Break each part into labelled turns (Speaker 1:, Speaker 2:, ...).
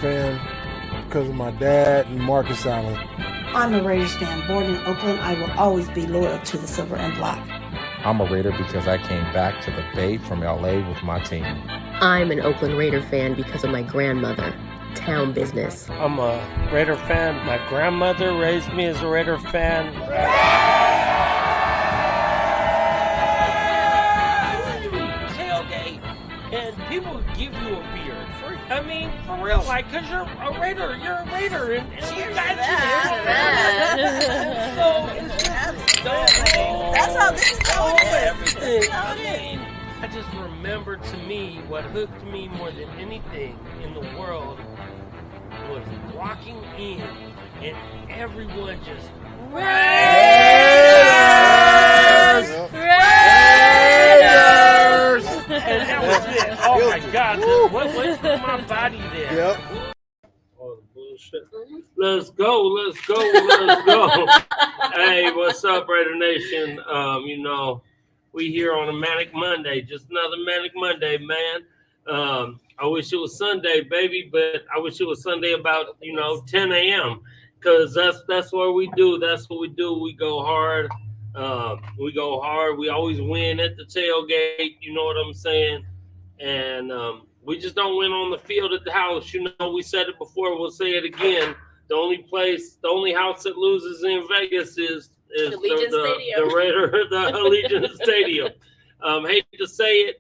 Speaker 1: fan because of my dad and Marcus Allen.
Speaker 2: I'm a Raiders fan. Born in Oakland, I will always be loyal to the Silver and Black.
Speaker 3: I'm a Raider because I came back to the Bay from LA with my team.
Speaker 4: I'm an Oakland Raider fan because of my grandmother. Town business.
Speaker 5: I'm a Raider fan. My grandmother raised me as a Raider fan. Tailgate, and people give you a beer. I mean, for real, like, because you're a Raider, and you got you. So it's just
Speaker 6: that's how this is going.
Speaker 5: Everything. I mean, I just remember, to me, what hooked me more than anything in the world was walking in and everyone just Raiders! And that was it. Oh my God! What went through my body there?
Speaker 1: Yep.
Speaker 5: Oh, bullshit. Let's go. Hey, what's up, Raider Nation? We here on a Manic Monday. Just another Manic Monday, man. I wish it was Sunday, baby, but I wish it was Sunday about 10 a.m. because that's what we do. That's what we do. We go hard. We always win at the tailgate. You know what I'm saying? And we just don't win on the field at the house. We said it before. We'll say it again. The only house that loses in Vegas is the Allegiant Stadium. Hate to say it.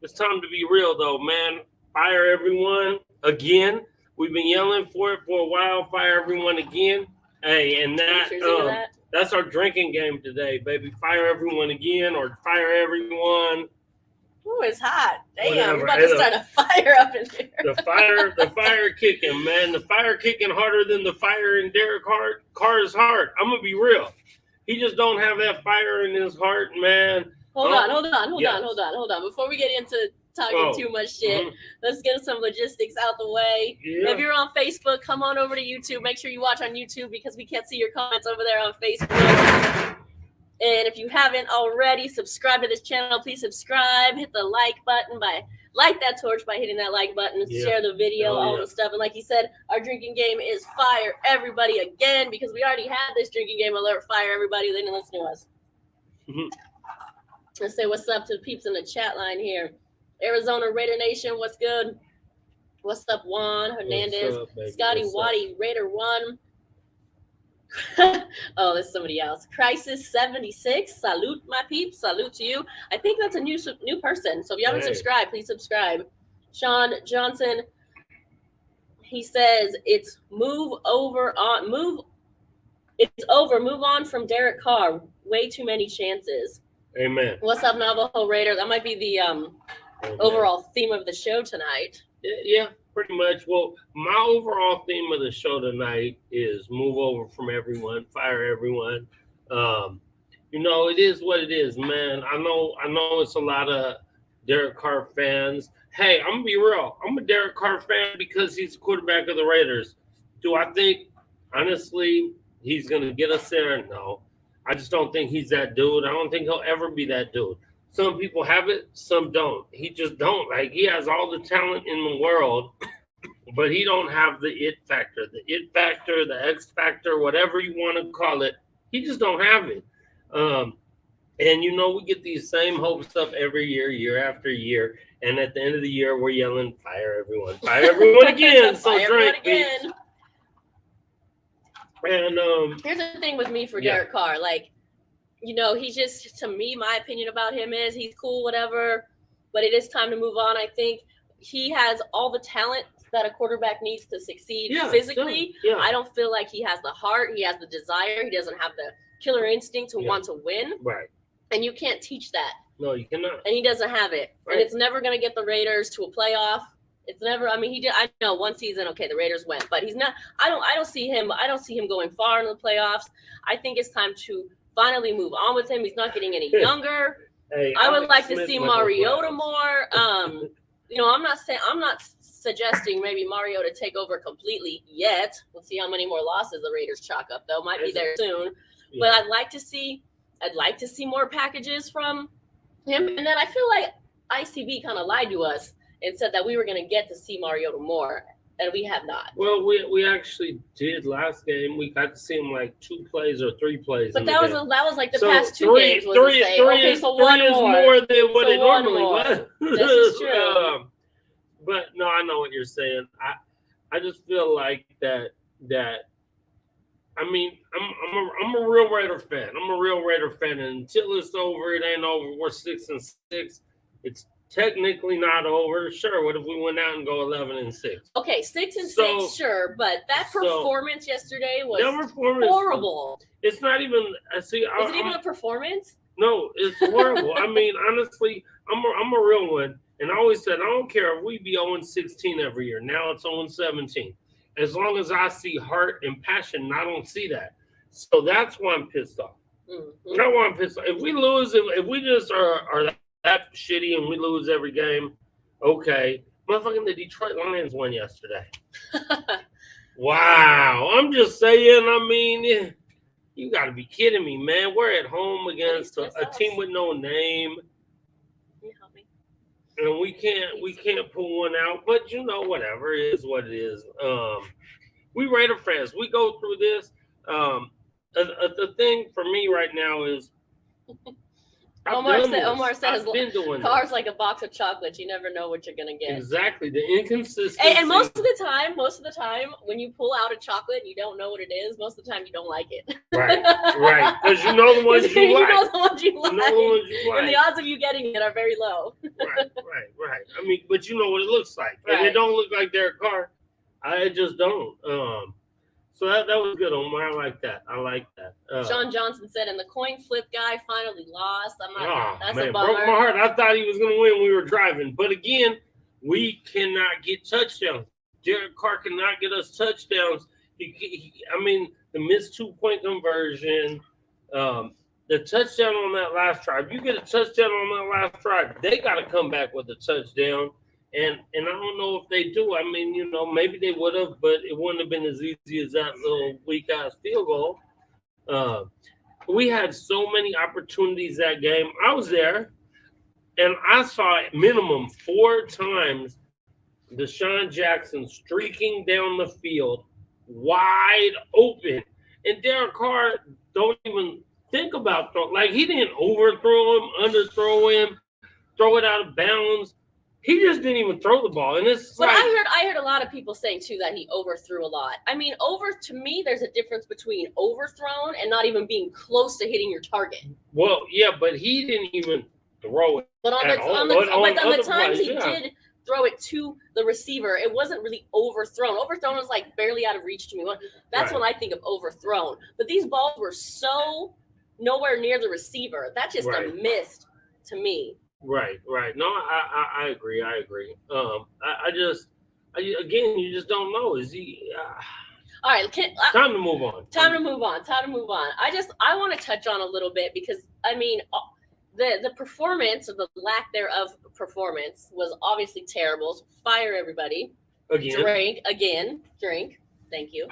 Speaker 5: It's time to be real, though, man. Fire everyone again. We've been yelling for it for a while. Fire everyone again. Hey, and that's our drinking game today, baby. Fire everyone again, or fire everyone.
Speaker 6: Ooh, it's hot. Damn,
Speaker 5: Whatever.
Speaker 6: we're about to start a fire up in here.
Speaker 5: The fire kicking, man. The fire kicking harder than the fire in Derek Carr's heart. I'm gonna be real. He just don't have that fire in his heart, man.
Speaker 6: Hold on. Before we get into talking too much shit, let's get some logistics out the way.
Speaker 5: Yeah.
Speaker 6: If you're on Facebook, come on over to YouTube. Make sure you watch on YouTube because we can't see your comments over there on Facebook. And if you haven't already, subscribe to this channel. Please subscribe. Hit the like button light that torch by hitting that like button. Yeah. Share the video, all the stuff. And like he said, our drinking game is fire everybody again because we already had this drinking game alert. Fire everybody. They didn't listen to us. Let's say what's up to the peeps in the chat line here. Arizona Raider Nation, what's good? What's up, Juan Hernandez, Scotty Waddy, Raider 1. Oh, there's somebody else. Crisis 76. Salute, my peeps. Salute to you. I think that's a new person. So if you haven't subscribed, please subscribe. Sean Johnson. He says it's move on from Derek Carr. Way too many chances.
Speaker 5: Amen.
Speaker 6: What's up, Navajo Raider? That might be the overall theme of the show tonight.
Speaker 5: Yeah, pretty much. Well, my overall theme of the show tonight is move over from everyone, fire everyone. It is what it is, man. I know it's a lot of Derek Carr fans. Hey, I'm gonna be real. I'm a Derek Carr fan because he's the quarterback of the Raiders. Do I think, honestly, he's gonna get us there? No. I just don't think he's that dude. I don't think he'll ever be that dude. Some people have it, some don't. He just don't. Like, he has all the talent in the world, but he don't have the it factor. The it factor, the X factor, whatever you want to call it, he just don't have it. And we get these same hopes up every year after year. And at the end of the year, we're yelling, fire everyone again. So drink, again. And
Speaker 6: here's the thing with me for Derek Carr, he's just, to me, my opinion about him is he's cool, whatever, but it is time to move on. I think he has all the talent that a quarterback needs to succeed physically. Yeah. I don't feel like he has the heart, he has the desire, he doesn't have the killer instinct to want to win.
Speaker 5: Right.
Speaker 6: And you can't teach that.
Speaker 5: No, you cannot.
Speaker 6: And he doesn't have it. Right. And it's never going to get the Raiders to a playoff. It's never. I mean, he did. I know one season. Okay, the Raiders went, but he's not. I don't see him. I don't see him going far in the playoffs. I think it's time to finally move on with him. He's not getting any younger.
Speaker 5: Hey,
Speaker 6: I would like to see Mariota more. I'm not suggesting maybe Mariota take over completely yet. We'll see how many more losses the Raiders chalk up, though. Might be there soon. Yeah. But I'd like to see more packages from him. And then I feel like ICB kind of lied to us and said that we were going to get to see Mariota more. and we have not.
Speaker 5: Well, we actually did last game. We got to see him like 2 plays or 3 plays.
Speaker 6: But that was like the
Speaker 5: so
Speaker 6: past 2
Speaker 5: three,
Speaker 6: games. Was
Speaker 5: three,
Speaker 6: the same.
Speaker 5: three
Speaker 6: Okay,
Speaker 5: is,
Speaker 6: so
Speaker 5: three
Speaker 6: one
Speaker 5: is
Speaker 6: more.
Speaker 5: than what
Speaker 6: So
Speaker 5: it
Speaker 6: one
Speaker 5: normally
Speaker 6: more.
Speaker 5: was.
Speaker 6: This is true.
Speaker 5: But no, I know what you're saying. I just feel like that. I mean, I'm a real Raider fan. I'm a real Raider fan, and until it's over, it ain't over. We're 6-6. It's technically not over. Sure, what if we went out and go 11-6?
Speaker 6: Okay, 6-6, sure, but that performance yesterday was horrible.
Speaker 5: It's not even.
Speaker 6: Is it even a performance?
Speaker 5: No, it's horrible. I mean, honestly, I'm a real one, and I always said I don't care if we be 0-16 every year. Now it's 0-17. As long as I see heart and passion, I don't see that. So that's why I'm pissed off.
Speaker 6: Mm-hmm.
Speaker 5: That's why I'm pissed off. If we lose, if we just are that shitty and we lose every game, okay. Motherfucking the Detroit Lions won yesterday. Wow. I'm just saying, I mean, you got to be kidding me, man. We're at home against a team with no name.
Speaker 6: Can you help me?
Speaker 5: And we can't pull one out, but you know, whatever, it is what it is. We Raider fans, we go through this. The thing for me right now is
Speaker 6: Omar says
Speaker 5: doing
Speaker 6: cars
Speaker 5: this.
Speaker 6: like a box of chocolates. You never know what you're gonna get.
Speaker 5: Exactly, the inconsistency.
Speaker 6: And most of the time, when you pull out a chocolate, you don't know what it is. Most of the time, you don't like it.
Speaker 5: Right. Because you know the ones you like.
Speaker 6: You know the ones you like.
Speaker 5: And
Speaker 6: the odds of you getting it are very low.
Speaker 5: Right. I mean, but you know what it looks like, and it don't look like their car. I just don't. So that was good, Omar. I like that.
Speaker 6: Sean Johnson said, and the coin flip guy finally lost. That's
Speaker 5: man,
Speaker 6: a bummer.
Speaker 5: broke my heart. I thought he was going to win when we were driving. But again, we cannot get touchdowns. Derek Carr cannot get us touchdowns. I mean, the missed 2-point conversion, the touchdown on that last drive. You get a touchdown on that last drive, they got to come back with a touchdown. And I don't know if they do. I mean, you know, maybe they would have, but it wouldn't have been as easy as that little weak-ass field goal. We had so many opportunities that game. I was there, and I saw minimum 4 times Deshaun Jackson streaking down the field, wide open. And Derek Carr don't even think about throwing. Like, he didn't overthrow him, underthrow him, throw it out of bounds. He just didn't even throw the ball, and it's.
Speaker 6: But I heard a lot of people saying too that he overthrew a lot. I mean, to me, there's a difference between overthrown and not even being close to hitting your target.
Speaker 5: Well, yeah, but he didn't even throw it.
Speaker 6: But on the times he did throw it to the receiver, it wasn't really overthrown. Overthrown was like barely out of reach to me. That's when I think of overthrown. But these balls were so nowhere near the receiver. That's just a miss to me.
Speaker 5: Right. No, I agree. Again, you just don't know. Is he?
Speaker 6: All right.
Speaker 5: Time to move on.
Speaker 6: Time to move on. I want to touch on a little bit because I mean, the performance or the lack thereof performance was obviously terrible. So fire everybody.
Speaker 5: Again.
Speaker 6: Drink. Thank you.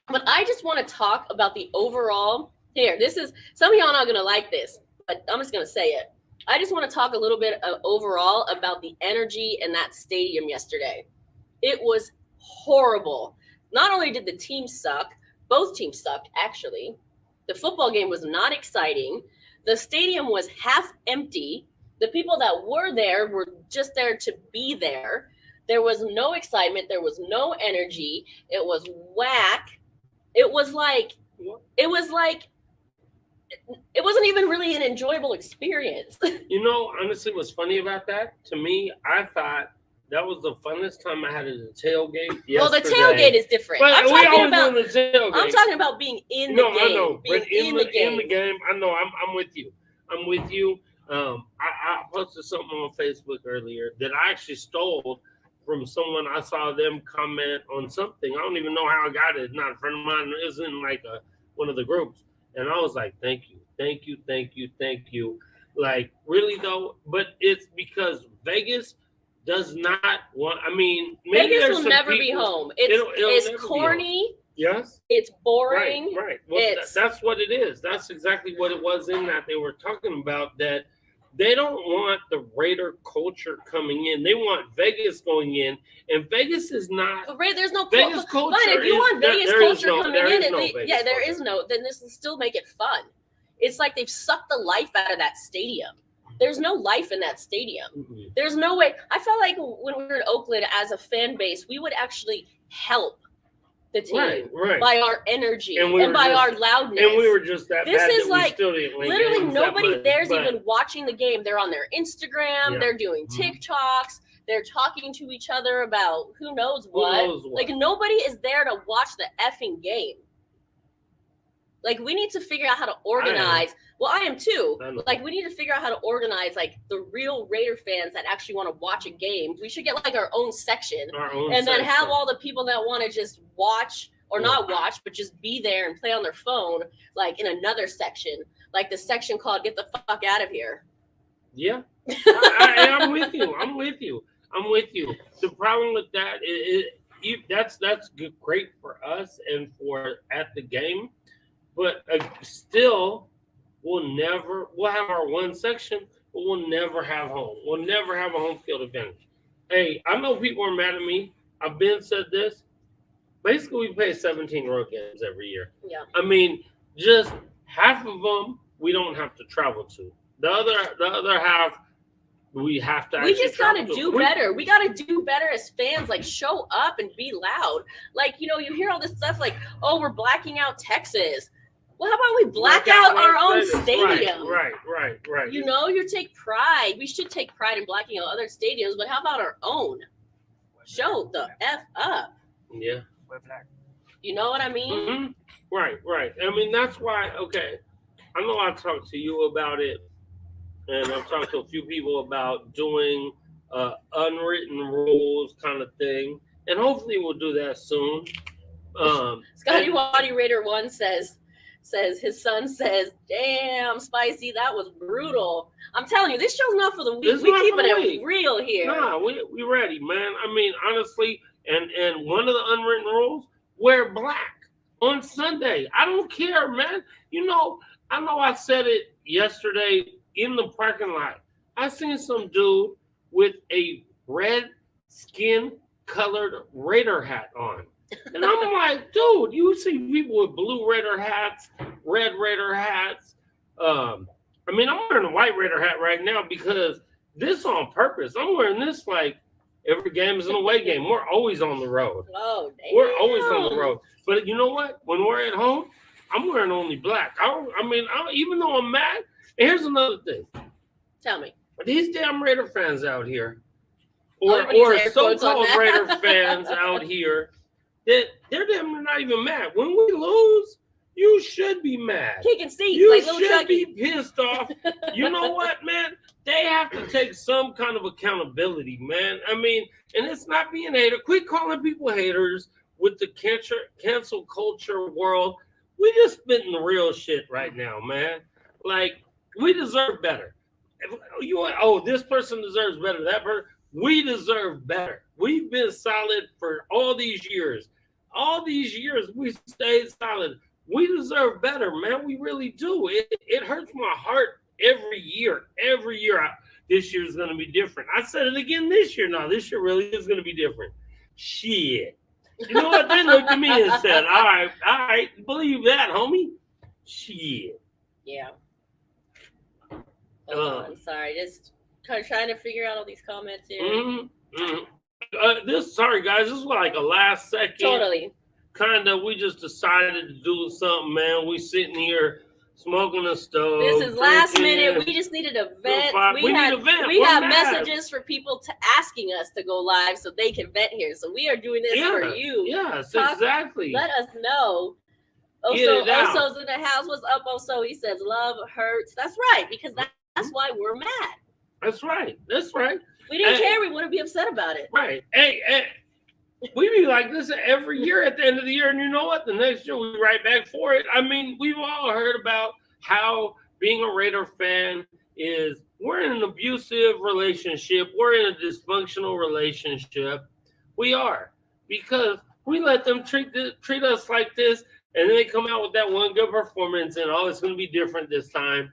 Speaker 6: But I just want to talk about the overall. Here, this is some of y'all not gonna like this. But I'm just going to say it. I just want to talk a little bit overall about the energy in that stadium yesterday. It was horrible. Not only did the team suck, both teams sucked, actually. The football game was not exciting. The stadium was half empty. The people that were there were just there to be there. There was no excitement. There was no energy. It was whack. It wasn't even really an enjoyable experience.
Speaker 5: You know, honestly, what's funny about that, to me, I thought that was the funnest time I had at the tailgate yesterday.
Speaker 6: Well, the tailgate is different.
Speaker 5: But I'm
Speaker 6: talking about being in the game.
Speaker 5: I know. But in the game, I know. I'm with you. I posted something on Facebook earlier that I actually stole from someone. I saw them comment on something. I don't even know how I got it. It's not a friend of mine. It was in like one of the groups. And I was like, thank you. Like, really, though? But it's because Vegas does not want, I mean, maybe
Speaker 6: Vegas will never be home. It's corny.
Speaker 5: Yes.
Speaker 6: It's boring.
Speaker 5: Right. Well, that's what it is. That's exactly what it was in that they were talking about, that They don't want the Raider culture coming in. They want Vegas going in, and Vegas is not.
Speaker 6: But there's no
Speaker 5: Vegas culture.
Speaker 6: Fine, if you want Vegas culture coming in, there is no. Then this will still make it fun. It's like they've sucked the life out of that stadium. There's no life in that stadium. Mm-hmm. There's no way. I felt like when we were in Oakland as a fan base, we would actually help the team by our energy and by our loudness.
Speaker 5: And we were just that
Speaker 6: this
Speaker 5: bad
Speaker 6: is
Speaker 5: that
Speaker 6: like
Speaker 5: we still didn't win
Speaker 6: literally
Speaker 5: games
Speaker 6: nobody there's even watching the game. They're on their Instagram.
Speaker 5: Yeah.
Speaker 6: They're doing TikToks. They're talking to each other about who knows what. Like nobody is there to watch the effing game. Like we need to figure out how to organize. I am too. Like we need to figure out how to organize like the real Raider fans that actually want to watch a game. We should get like our own section, then have all the people that want to just watch or not watch, but just be there and play on their phone, like in another section, like the section called "Get the fuck out of here." Yeah, I'm with you. I'm with you. The problem with that is that's great for us and for at the game, but still. We'll have our one section, but we'll never have home. We'll never have a home field advantage. Hey, I know people are mad at me. I've been said this. Basically, we play 17 road games every year. Yeah. I mean, just half of them we don't have to travel to. The other half we have to. We just gotta do better. We gotta do better as fans. Like show up and be loud. Like you hear all this stuff like, oh, we're blacking out Texas. Well, how about we black out our own stadium? Right. You take pride. We should take pride in blacking out other stadiums, but how about our own? Show the F up. Yeah. You know what I mean? Mm-hmm. Right. I mean, that's why, okay, I know I talked to you about it, and I've talked to a few people about doing unwritten rules kind of thing, and hopefully we'll do that soon. Scotty Waddy Raider 1 says his son says, "Damn, Spicy, that was brutal." I'm telling you, this show's not for the weak. We keeping it real here. Nah, we ready, man. I mean, honestly, and one of the unwritten rules: wear black on Sunday. I don't care, man. I know I said it yesterday in the parking lot. I seen some dude with a red skin colored Raider hat on. And I'm like, dude, you see people with blue Raider hats, red Raider hats. I mean, I'm wearing a white Raider hat right now because this on purpose. I'm wearing this like every game is an away game. We're always on the road. Oh, damn. We're always on the road. But you know what? When we're at home, I'm wearing only black. Even though I'm mad, here's another thing. Tell me. These damn Raider fans out here, or so-called Raider fans out here, they're not even mad. When we lose, you should be mad. Kicking seats. You should be pissed off. You know what, man? They have to take some kind of accountability, man. I mean, and it's not being a hater. Quit calling people haters with the cancel culture world. We just spitting the real shit right now, man. Like, we deserve better. This person deserves better. That person, we deserve better. We've been solid for all these years. All these years, we stayed solid. We deserve better, man. We really do. It hurts my heart every year. Every year, this year is going to be different. I said it again this year. Now, this year really is going to be different. Shit. You know what? They looked at me and said, all right, believe that, homie. Shit. Yeah. I'm sorry. Just kind of trying to figure out all these comments here. Sorry, guys. This is like a last second. Totally. Kind of, we just decided to do something, man. We sitting here smoking a stove. This is last minute. We just needed a vent. We have messages for people asking us to go live so they can vent here. So we are doing this for you. Yes, exactly. Let us know. Oso's in the house. What's up, Oso? He says, love hurts. That's right, because that's why we're mad. That's right. We didn't care. We wouldn't be upset about it. Right. Hey, we be like this every year at the end of the year, and you know what? The next year we right back for it. I mean, we've all heard about how being a Raider fan is. We're in an abusive relationship. We're in a dysfunctional relationship. We are, because we let them treat us like this, and then they come out with that one good performance, and it's going to be different this time.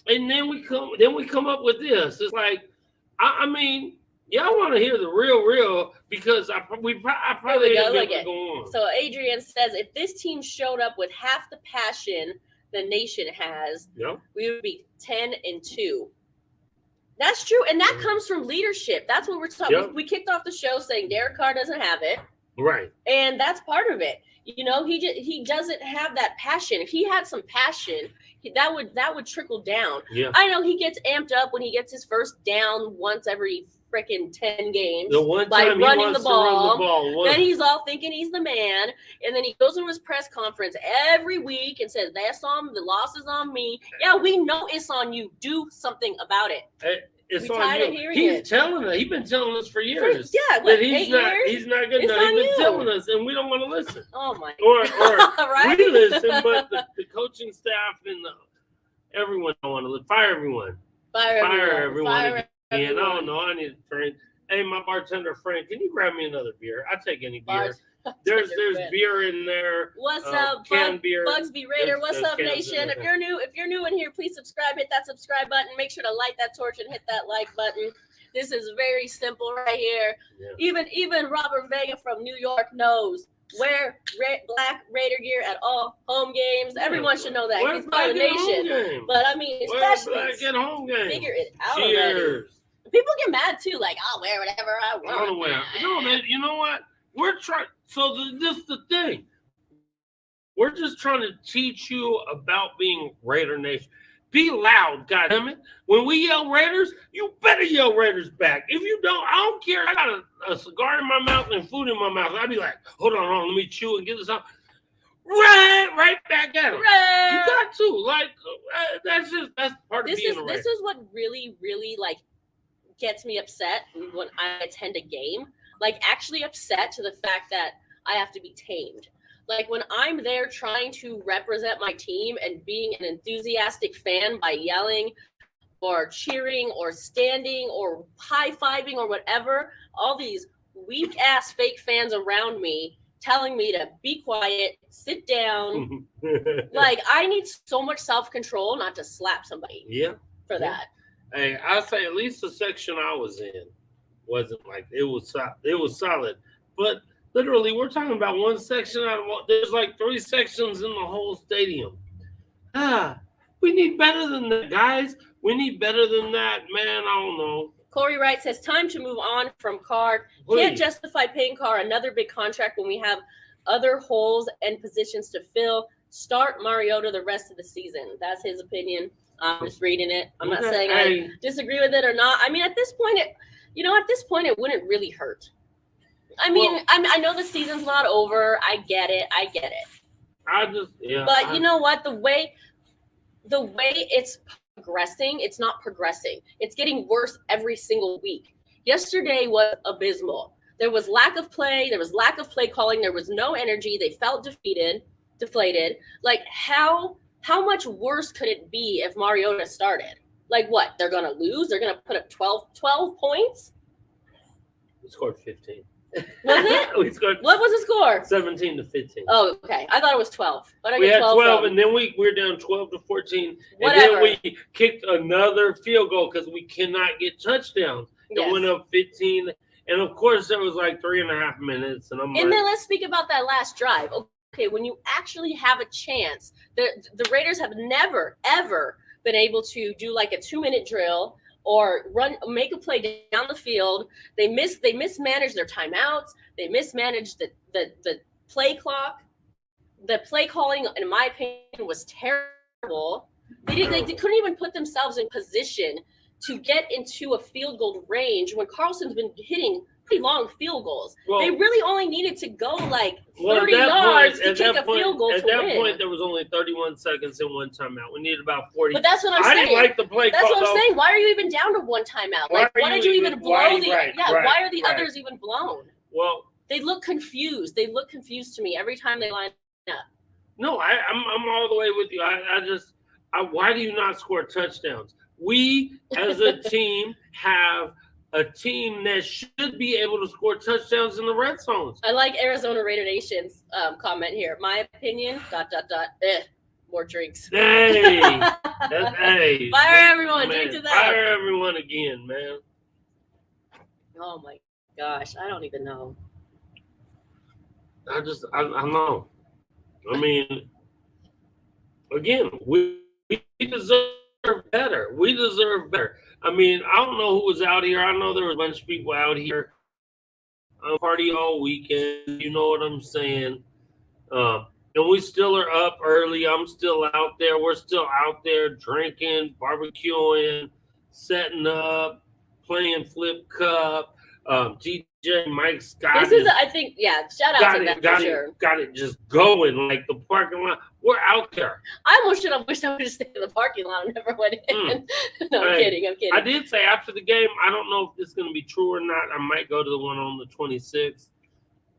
Speaker 5: And then we come up with this. It's like, I mean, y'all want to hear the real because I probably
Speaker 6: Here we
Speaker 5: go on.
Speaker 6: So Adrian says, if this team showed up with half the passion the nation has, we would be 10-2. That's true, and that comes from leadership. That's what we're talking.
Speaker 5: Yep.
Speaker 6: We kicked off the show saying Derek Carr doesn't have it,
Speaker 5: right?
Speaker 6: And that's part of it. You know, he doesn't have that passion. If he had some passion, that would trickle down.
Speaker 5: Yeah.
Speaker 6: I know he gets amped up when he gets his first down once every freaking 10 games
Speaker 5: the one
Speaker 6: by
Speaker 5: time
Speaker 6: running the ball.
Speaker 5: Then
Speaker 6: he's all thinking he's the man, and then he goes into his press conference every week and says, "That's on the loss is on me." Yeah, we know it's on you. Do something about it.
Speaker 5: It's
Speaker 6: we
Speaker 5: on you. He's telling us. He's been telling us for years.
Speaker 6: What,
Speaker 5: he's not good enough. He's been telling us, and we don't want to listen.
Speaker 6: Oh my!
Speaker 5: Or
Speaker 6: right?
Speaker 5: We listen, but the coaching staff and everyone don't want to listen. Fire everyone.
Speaker 6: Fire everyone.
Speaker 5: I don't know. I need a drink. Hey, my bartender friend, can you grab me another beer? I take any beer. There's beer in there.
Speaker 6: What's up, Bugsby Raider? What's up, nation? If you're new in here, please subscribe. Hit that subscribe button. Make sure to light that torch and hit that like button. This is very simple right here. Yeah. Even Robert Vega from New York knows. Wear black Raider gear at all home games. Everyone should know that. He's part of the nation. But I mean, especially
Speaker 5: black at home games.
Speaker 6: Figure it out.
Speaker 5: Cheers.
Speaker 6: Already. People get mad too, like I'll wear whatever I want.
Speaker 5: No, man. You know what? We're trying. So this is the thing. We're just trying to teach you about being Raider Nation. Be loud, goddammit. When we yell Raiders, you better yell Raiders back. If you don't, I don't care. I got a cigar in my mouth and food in my mouth. I'd be like, hold on, let me chew and get this out. Right back at them. You got to. Like, that's part of being a Raider.
Speaker 6: This is what really, really, like, gets me upset when I attend a game. Like, actually upset to the fact that I have to be tamed. Like, when I'm there trying to represent my team and being an enthusiastic fan by yelling or cheering or standing or high-fiving or whatever, all these weak-ass fake fans around me telling me to be quiet, sit down. Like, I need so much self-control not to slap somebody for that.
Speaker 5: Hey, I say at least the section I was in wasn't like it was solid, but literally we're talking about one section out of there's like 3 sections in the whole stadium. We need better than that, guys. We need better than that, man. I don't know.
Speaker 6: Corey Wright says time to move on from Carr. Can't justify paying Carr another big contract when we have other holes and positions to fill. Start Mariota the rest of the season. That's his opinion. I'm just reading it. I'm not saying I disagree with it or not. I mean, at this point, it wouldn't really hurt. I mean, I know the season's not over. I get it. But you know what? The way it's progressing, it's not progressing. It's getting worse every single week. Yesterday was abysmal. There was lack of play. There was lack of play calling. There was no energy. They felt deflated. Like, how much worse could it be if Mariota started? Like, what? They're going to lose? They're going to put up 12 points?
Speaker 5: We scored 15.
Speaker 6: Was it?
Speaker 5: We scored.
Speaker 6: What was the score?
Speaker 5: 17-15.
Speaker 6: Oh, okay. I thought it was 12.
Speaker 5: We had 12, and then we were down 12-14.
Speaker 6: Whatever.
Speaker 5: And then we kicked another field goal because we cannot get touchdowns. It went up 15. And, of course, there was like 3.5 minutes. And then
Speaker 6: let's speak about that last drive. Okay, when you actually have a chance, the Raiders have never, ever been able to do like a 2-minute drill or make a play down the field. They mismanaged their timeouts. They mismanaged the play clock. The play calling, in my opinion, was terrible. They couldn't even put themselves in position to get into a field goal range when Carlson's been hitting pretty long field goals. They really only needed to go like 30 yards to kick a field goal to win.
Speaker 5: At that point, there was only 31 seconds and 1 timeout. We needed about 40.
Speaker 6: But that's what I'm saying.
Speaker 5: I didn't like the play call.
Speaker 6: That's what I'm saying. Why are you even down to 1 timeout? Like, why did you even blow why are the others even blown?
Speaker 5: Well,
Speaker 6: they look confused. They look confused to me every time they line up.
Speaker 5: No, I'm all the way with you. Why do you not score touchdowns? We, as a team, have a team that should be able to score touchdowns in the red zones.
Speaker 6: I like Arizona Raider Nation's comment here. My opinion, ... more drinks.
Speaker 5: Hey, hey,
Speaker 6: Fire everyone,
Speaker 5: man,
Speaker 6: drink to that.
Speaker 5: fire everyone again, man.
Speaker 6: Oh my gosh, I don't even know.
Speaker 5: I know. I mean, again, we deserve better. We deserve better. I mean, I don't know who was out here. I know there was a bunch of people out here on party all weekend. You know what I'm saying? And we still are up early. I'm still out there. We're still out there drinking, barbecuing, setting up, playing flip cup. DJ Mike Scott.
Speaker 6: This is, I think, yeah, shout out to that for sure.
Speaker 5: Got it just going, like the parking lot. We're out there.
Speaker 6: I almost should have wished I would have stayed in the parking lot and never went in. No, I'm kidding.
Speaker 5: I did say after the game, I don't know if this is going to be true or not. I might go to the one on the 26th.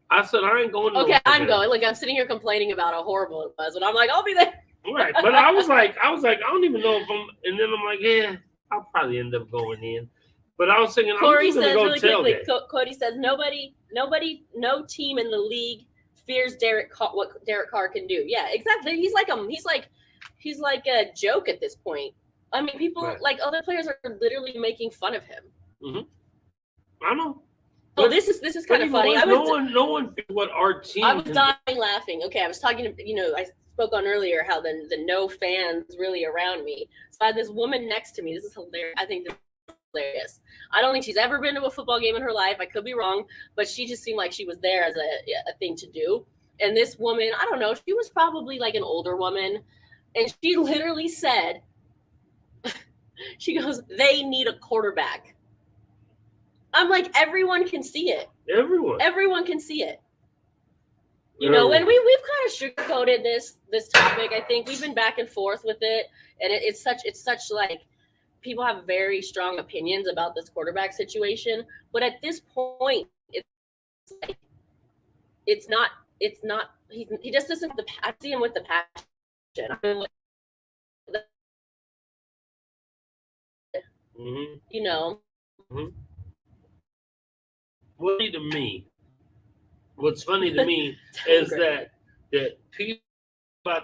Speaker 5: I said, I ain't going to
Speaker 6: Okay, I'm going. Look, I'm sitting here complaining about how horrible it was, and I'm like, I'll be there.
Speaker 5: Right. But I was like, I don't even know if I'm, and then I'm like, yeah, I'll probably end up going in. But I was thinking,
Speaker 6: Corey
Speaker 5: I'm just
Speaker 6: says
Speaker 5: going
Speaker 6: really
Speaker 5: to go
Speaker 6: quickly,
Speaker 5: tailgate.
Speaker 6: Cody says, no team in the league fears what Derek Carr can do. Yeah, exactly. He's like a joke at this point. I mean, people,
Speaker 5: Right.
Speaker 6: like, other players are literally making fun of him.
Speaker 5: Mm-hmm. I know.
Speaker 6: Oh, this is kind of funny.
Speaker 5: No one feels what our team.
Speaker 6: I was dying laughing. Okay, I was talking to, I spoke on earlier how the no fans really around me. So I had this woman next to me. This is hilarious. I think this is hilarious. I don't think she's ever been to a football game in her life. I could be wrong, but she just seemed like she was there as a thing to do. And this woman, I don't know, she was probably like an older woman. And she literally said, she goes, they need a quarterback. I'm like, everyone can see it. Everyone can see it. You know, and we've kind of sugarcoated this topic. I think we've been back and forth with it, and it's such like people have very strong opinions about this quarterback situation. But at this point, it's not. He just doesn't. I see him with the passion. You know.
Speaker 5: Mm-hmm. What's funny to me is that people are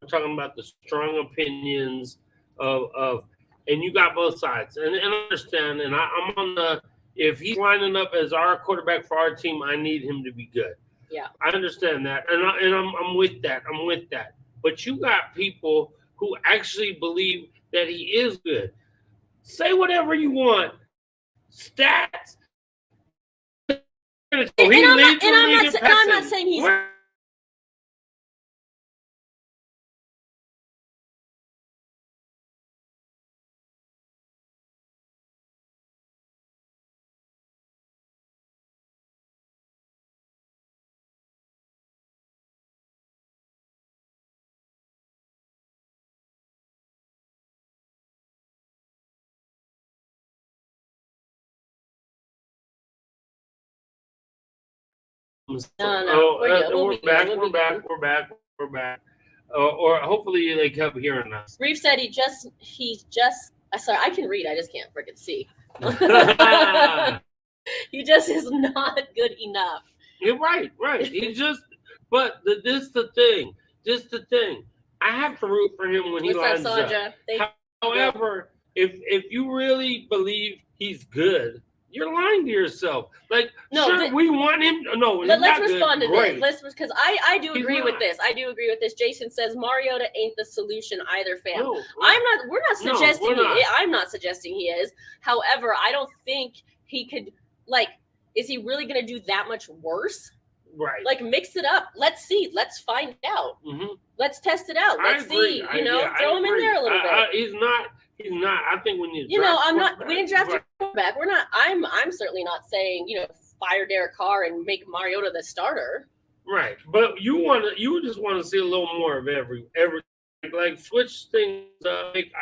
Speaker 5: talking about the strong opinions of and you got both sides and I understand, and I'm on the, if he's lining up as our quarterback for our team, I need him to be good.
Speaker 6: Yeah,
Speaker 5: I understand that, and I'm with that. But you got people who actually believe that he is good. Say whatever you want. Stats. I'm
Speaker 6: not saying he's. No,
Speaker 5: we're back. Or hopefully they kept hearing us.
Speaker 6: Reeve said he just. Sorry, I can read. I just can't freaking see. He just is not good enough.
Speaker 5: You're right. He just. But this the thing. I have to root for him when he lines up. However, if you really believe he's good, you're lying to yourself. Like, no, sure, we want him. No,
Speaker 6: but let's respond to this. Because I do agree with this. I do agree with this. Jason says Mariota ain't the solution either, fam. No, we're not suggesting I'm not suggesting he is. However, I don't think he could, like, is he really going to do that much worse?
Speaker 5: Right.
Speaker 6: Like, mix it up. Let's see. Let's find out.
Speaker 5: Mm-hmm.
Speaker 6: Let's test it out. Let's see. Throw him in there a little bit.
Speaker 5: He's not. I think we need.
Speaker 6: We didn't draft a quarterback. We're not. I'm certainly not saying fire Derek Carr and make Mariota the starter.
Speaker 5: Right, but you just want to see a little more of every like switch things up. Like,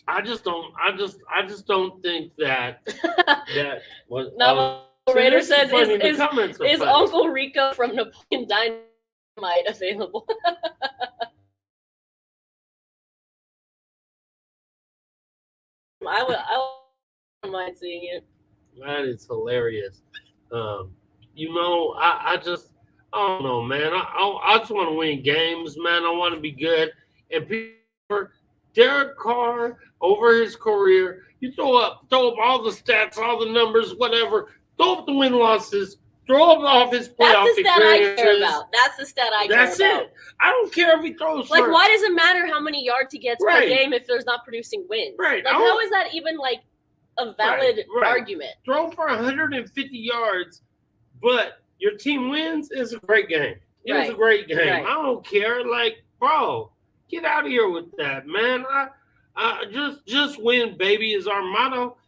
Speaker 5: I just don't think that was.
Speaker 6: No, Raider says is Uncle Rico from Napoleon Dynamite available? I wouldn't mind seeing it.
Speaker 5: That is hilarious. I don't know, man. I just want to win games, man. I want to be good. And people, Derek Carr, over his career, you throw up all the stats, all the numbers, whatever. Throw up the win-losses. Throw up off his playoff
Speaker 6: That's the stat I
Speaker 5: experiences.
Speaker 6: care about. That's the stat I care about.
Speaker 5: That's it. I don't care if he throws
Speaker 6: Like,
Speaker 5: for,
Speaker 6: why does it matter how many yards he gets per
Speaker 5: Right.
Speaker 6: game if there's not producing wins?
Speaker 5: Right.
Speaker 6: Like, how is that even, like, a valid
Speaker 5: Right.
Speaker 6: argument?
Speaker 5: throw for 150 yards, but your team wins. It's a great game. It was a
Speaker 6: Right.
Speaker 5: great game.
Speaker 6: Right.
Speaker 5: I don't care. Like, bro, get out of here with that, man. I just win, baby, is our motto.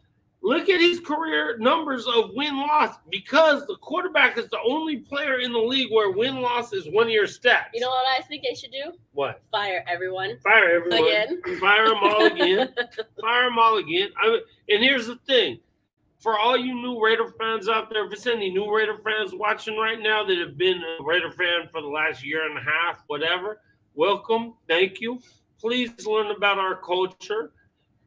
Speaker 5: Look at his career numbers of win-loss, because the quarterback is the only player in the league where win-loss is one of your stats.
Speaker 6: You know what I think they should do?
Speaker 5: What?
Speaker 6: Fire everyone.
Speaker 5: Fire everyone.
Speaker 6: Again.
Speaker 5: Fire them all again. Fire them all again. And here's the thing. For all you new Raider fans out there, if it's any new Raider fans watching right now that have been a Raider fan for the last year and a half, whatever, welcome. Thank you. Please learn about our culture.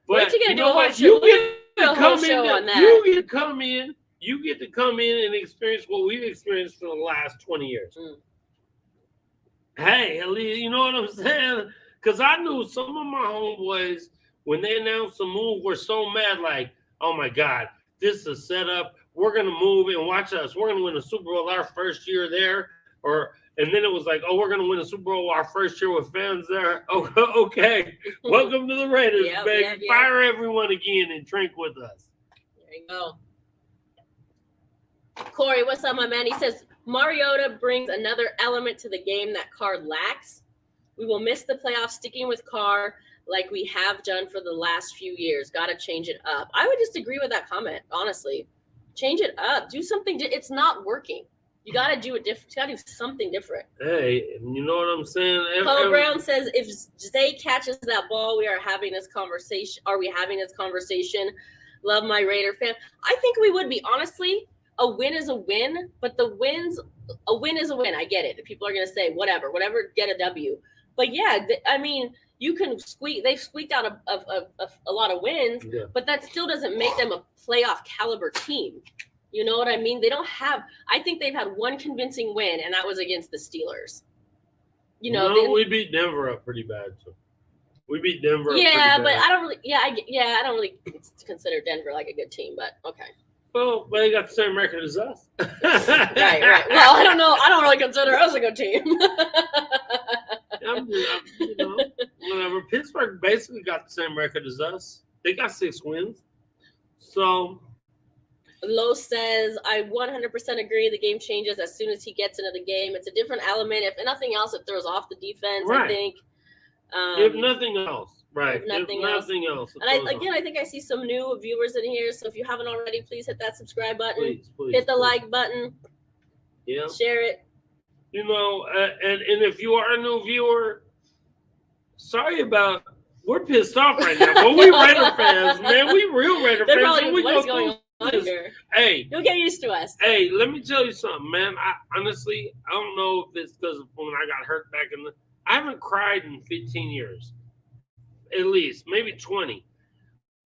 Speaker 6: Wait till you get to do a whole
Speaker 5: what?
Speaker 6: show.
Speaker 5: You
Speaker 6: We're
Speaker 5: get
Speaker 6: gonna
Speaker 5: to
Speaker 6: do a whole
Speaker 5: come
Speaker 6: show
Speaker 5: in.
Speaker 6: on that.
Speaker 5: You get to come in. You get to come in and experience what we've experienced for the last 20 years.
Speaker 6: Mm.
Speaker 5: Hey, at least, you know what I'm saying? Because I knew some of my homeboys, when they announced the move, were so mad, like, oh my God, this is a setup. We're going to move and watch us. We're going to win a Super Bowl our first year there. And then it was like, oh, we're going to win a Super Bowl our first year with fans there. Oh, okay. Welcome to the Raiders,
Speaker 6: Yep,
Speaker 5: baby.
Speaker 6: yep.
Speaker 5: Fire everyone again and drink with us.
Speaker 6: There you go. Corey, what's up, my man? He says, Mariota brings another element to the game that Carr lacks. We will miss the playoffs sticking with Carr like we have done for the last few years. Got to change it up. I would just agree with that comment, honestly. Change it up. Do something. It's not working. You got to do it different. You got to do something different.
Speaker 5: Hey, you know what I'm saying?
Speaker 6: Paul Brown says, if Zay catches that ball, we are having this conversation. Are we having this conversation? Love my Raider fan. I think we would be. Honestly, a win is a win, but a win is a win. I get it. People are going to say, whatever, get a W. But yeah, I mean, you can they've squeaked out a lot of wins,
Speaker 5: Yeah.
Speaker 6: but that still doesn't make them a playoff caliber team. You know what I mean? They don't have, I think they've had one convincing win, and that was against the Steelers. You know,
Speaker 5: we beat Denver up pretty bad. So we beat Denver up
Speaker 6: yeah,
Speaker 5: pretty
Speaker 6: but
Speaker 5: bad.
Speaker 6: I don't really, I don't really consider Denver like a good team, but okay.
Speaker 5: Well, they got the same record as us.
Speaker 6: Right. Well, I don't know. I don't really consider us a good team.
Speaker 5: You know, whatever. Pittsburgh basically got the same record as us. They got 6 wins. So
Speaker 6: Lowe says, I 100% agree. The game changes as soon as he gets into the game. It's a different element. If nothing else, it throws off the defense,
Speaker 5: Right.
Speaker 6: I think.
Speaker 5: if nothing else, right?
Speaker 6: If nothing
Speaker 5: else.
Speaker 6: And I think I see some new viewers in here. So if you haven't already, please hit that subscribe button.
Speaker 5: please,
Speaker 6: Hit the like button.
Speaker 5: Yeah.
Speaker 6: Share it.
Speaker 5: You know, and if you are a new viewer, sorry about. We're pissed off right now, but we Raider fans, man. We real Raider
Speaker 6: They're
Speaker 5: fans.
Speaker 6: probably
Speaker 5: and we
Speaker 6: what is
Speaker 5: go
Speaker 6: going
Speaker 5: through
Speaker 6: on
Speaker 5: this.
Speaker 6: here?
Speaker 5: Hey,
Speaker 6: You'll get used to us.
Speaker 5: Hey, let me tell you something, man. I honestly, I don't know if it's because of when I got hurt back I haven't cried in 15 years. At least, maybe 20.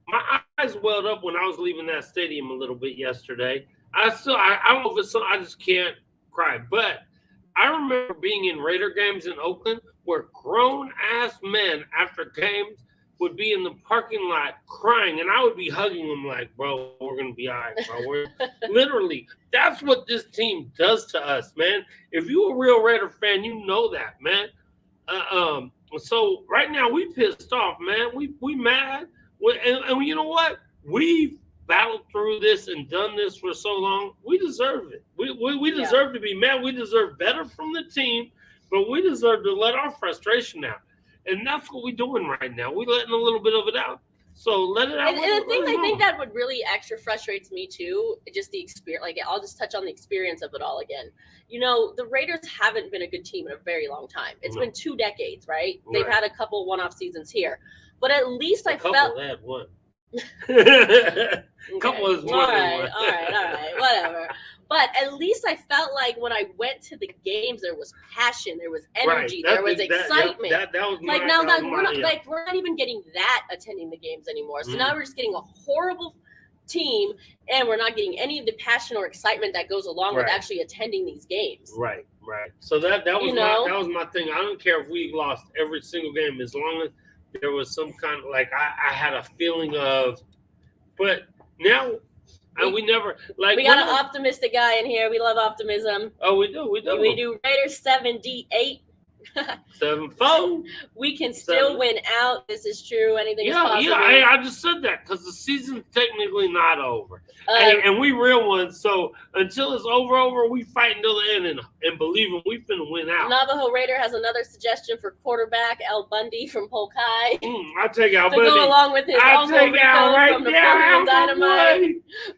Speaker 5: My eyes welled up when I was leaving that stadium a little bit yesterday. I don't know if it's something, I just can't cry. But I remember being in Raider games in Oakland where grown-ass men after games would be in the parking lot crying, and I would be hugging them like, bro, we're going to be all right, bro. Literally, that's what this team does to us, man. If you're a real Raider fan, you know that, man. So right now, we pissed off, man. We mad. And you know what? We've battled through this and done this for so long. We deserve it. We deserve to be mad. We deserve better from the team, but we deserve to let our frustration out. And that's what we're doing right now. We're letting a little bit of it out. So let it out.
Speaker 6: And the thing I think that would really extra frustrates me too, just the experience. Like, I'll just touch on the experience of it all again. You know, the Raiders haven't been a good team in a very long time. It's been 2 decades, right? They've had a couple one-off seasons here. But at least
Speaker 5: They had one. Couple is more than one.
Speaker 6: All right, whatever. But at least I felt like when I went to the games, there was passion, there was energy, there was excitement.
Speaker 5: That was
Speaker 6: like now that we're not even getting that attending the games anymore. So now we're just getting a horrible team, and we're not getting any of the passion or excitement that goes along with
Speaker 5: Right.
Speaker 6: actually attending these games.
Speaker 5: Right. So that was
Speaker 6: You know?
Speaker 5: that was my thing. I don't care if we lost every single game as long as there was some kind of like I had a feeling of, but now we never like
Speaker 6: We got an optimistic guy in here. We love optimism.
Speaker 5: Oh, we do.
Speaker 6: We do. Raiders 78.
Speaker 5: 7-4.
Speaker 6: We can still win out. This is true. Anything is possible.
Speaker 5: I just said that because the season's technically not over, and we real ones. So until it's over, we fight until the end, and believe me, we finna win out.
Speaker 6: Navajo Raider has another suggestion for quarterback Al Bundy from Polk High.
Speaker 5: I'll take Al
Speaker 6: to
Speaker 5: Bundy.
Speaker 6: go along with his
Speaker 5: I'll
Speaker 6: Uncle
Speaker 5: take
Speaker 6: Rico
Speaker 5: Al right
Speaker 6: from
Speaker 5: now.
Speaker 6: Napoleon Dynamite.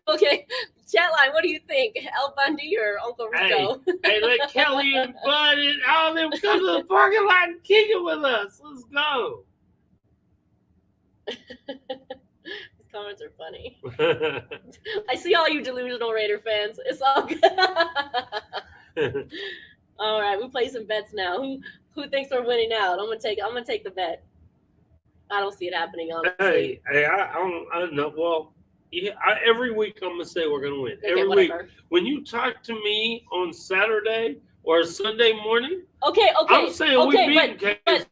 Speaker 6: Okay, Chatline, what do you think? Al Bundy or Uncle Rico?
Speaker 5: Hey, let Kelly and Bud and all them come to the parking lot and kick it with us. Let's go.
Speaker 6: These comments are funny. I see all you delusional Raider fans. It's all good. All right, we play some bets now. Who thinks we're winning out? I'm gonna take the bet. I don't see it happening, honestly.
Speaker 5: Hey, I don't know. Well, yeah, every week I'm gonna say we're gonna win.
Speaker 6: Okay,
Speaker 5: every
Speaker 6: whatever.
Speaker 5: week. When you talk to me on Saturday or Sunday morning,
Speaker 6: Okay.
Speaker 5: I'm saying we beat
Speaker 6: but